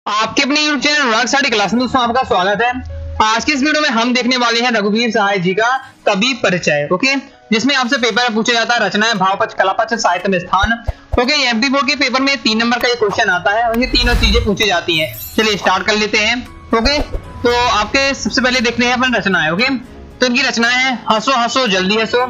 आपके अपने YouTube channel अनुराग study class में दोस्तों आपका स्वागत है। आज के इस वीडियो में हम देखने वाले हैं रघुवीर सहाय जी का कवि परिचय। ओके, जिसमें आपसे पेपर में पूछा जाता है रचनाएं, भावपक्ष, कलापक्ष, साहित्य में स्थान। ओके, एमपी बोर्ड के पेपर में 3 नंबर का ये क्वेश्चन आता है और ये तीनों चीजें पूछी जाती हैं। चलिए स्टार्ट कर लेते हैं। ओके, तो आपके सबसे पहले देखने हैं अपन रचनाएं। ओके, तो इनकी रचनाएं हैं हंसो हंसो जल्दी हंसो,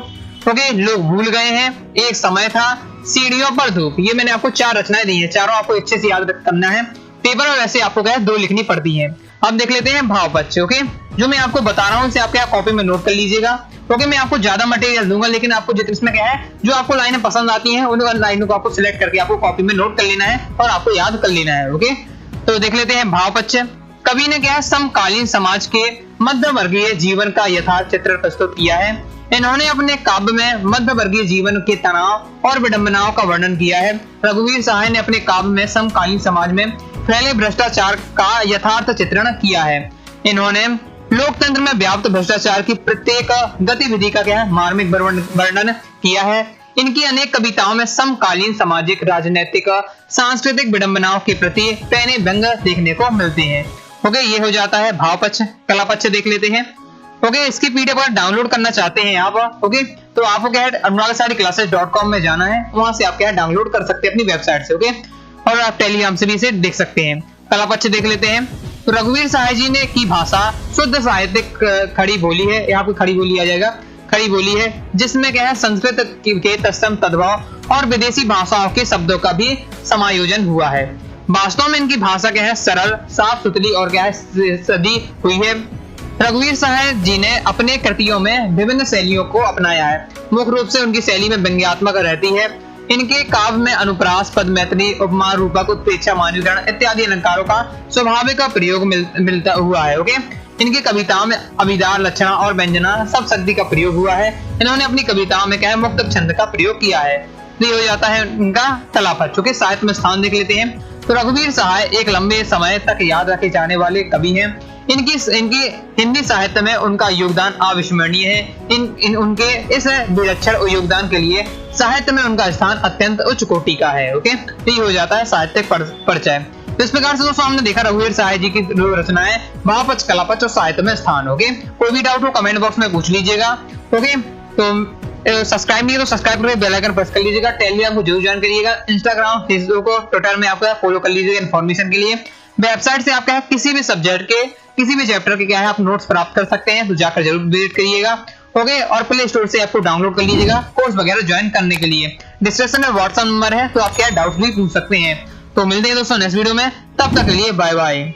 ओके, लोग भूल गए हैं, एक समय था, सीढ़ियों पर धूप। ये मैंने आपको 4 रचनाएं दी हैं, चारों आपको अच्छे से याद करना है। पेपर में वैसे आपको क्या है 2 लिखनी पड़ती है। अब देख लेते हैं भावपक्ष। ओके, जो मैं आपको बता रहा हूँ उसे आप क्या कॉपी में नोट कर लीजिएगा। ओके, मैं आपको ज्यादा मटेरियल दूंगा, लेकिन आपको इसमें क्या है जो आपको लाइनें पसंद आती हैं उन लाइनों को आपको सिलेक्ट करके आपको कॉपी में नोट कर लेना है और आपको याद कर लेना है। ओके, तो देख लेते हैं भावपक्ष। कवि ने क्या है समकालीन समाज के मध्य वर्गीय जीवन का यथार्थ चित्र प्रस्तुत किया है। इन्होंने अपने काव्य में मध्य वर्गीय जीवन के तनाव और विडंबनाओं का वर्णन किया है। रघुवीर सहाय ने अपने काव्य में समकालीन समाज में फैले भ्रष्टाचार का यथार्थ चित्रण किया है। इन्होंने लोकतंत्र में व्याप्त भ्रष्टाचार की प्रत्येक गतिविधि का क्या है मार्मिक वर्णन किया है। इनकी अनेक कविताओं में समकालीन सामाजिक, राजनीतिक, सांस्कृतिक विडंबनाओं के प्रति पैने व्यंग देखने को मिलते हैं। ओके, ये हो जाता है भावपक्ष। कलापक्ष देख लेते हैं। ओके, इसकी पीडीएफ अगर डाउनलोड करना चाहते हैं आप, ओके, तो आपको क्या है anuragstudyclasses.com में जाना है, वहां से आप क्या है डाउनलोड कर सकते हैं अपनी वेबसाइट से। ओके, और आप टेलीग्राम से भी इसे देख सकते हैं। कलापक्ष देख लेते हैं। तो रघुवीर सहाय जी ने की भाषा शुद्ध साहित्यिक खड़ी बोली है। यहाँ पे खड़ी बोली आ जाएगा, खड़ी बोली है, जिसमें क्या है संस्कृत के तत्सम तद्भव और विदेशी भाषाओं के शब्दों का भी समायोजन हुआ है। वास्तव में इनकी भाषा क्या है सरल, साफ सुथरी और क्या है सदी हुई है। रघुवीर सहाय जी ने अपने कृतियों में विभिन्न शैलियों को अपनाया है। मुख्य रूप से उनकी शैली में व्यंग्यात्मक रहती है। इनके काव्य में अनुप्रास, पद मैत्री, उपमा, रूपक, उत्प्रेक्षा, मानवीकरण इत्यादि अलंकारों का स्वाभाविक प्रयोग मिलता हुआ है। ओके, इनकी कविताओं में अभिधार, लक्षणा और व्यंजना सब शक्ति का प्रयोग हुआ है। इन्होंने अपनी कविताओं में क्या है मुक्त छंद का प्रयोग किया है। तो ये हो जाता है इनका कलापक्ष। ओके, साहित्य में स्थान देख लेते हैं। तो रघुवीर सहाय एक लंबे समय तक याद रखे जाने वाले कवि हैं। इनकी हिंदी साहित्य में उनका योगदान अविस्मरणीय है। उनके इस विलक्षण योगदान के लिए साहित्य में उनका स्थान अत्यंत उच्च कोटि का है। ओके, तो ये हो जाता है साहित्यिक परिचय। तो इस प्रकार से दोस्तों हमने देखा रघुवीर सहाय जी की रचनाएं, भावपक्ष, कलापक्ष और साहित्य में स्थान। ओके, कोई भी डाउट हो कमेंट बॉक्स में पूछ लीजिएगा। ओके, तो सब्सक्राइब नहीं तो सब्सक्राइब करके बेल आइकन प्रेस कर लीजिएगा। टेलीग्राम को जरूर ज्वाइन करिएगा। इंस्टाग्राम, फेसबुक और ट्विटर में आपका फॉलो कर लीजिएगा इन्फॉर्मेशन के लिए। वेबसाइट से आपका किसी भी सब्जेक्ट के किसी भी चैप्टर के क्या है आप नोट्स प्राप्त कर सकते हैं, तो जाकर जरूर विजिट करिएगा। ओके, और प्ले स्टोर से आपको डाउनलोड कर लीजिएगा कोर्स वगैरह ज्वाइन करने के लिए। डिस्क्रिप्शन में व्हाट्सएप नंबर है, तो आप क्या डाउट्स भी पूछ सकते हैं। तो मिलते हैं दोस्तों नेक्स्ट वीडियो में, तब तक के लिए बाय बाय।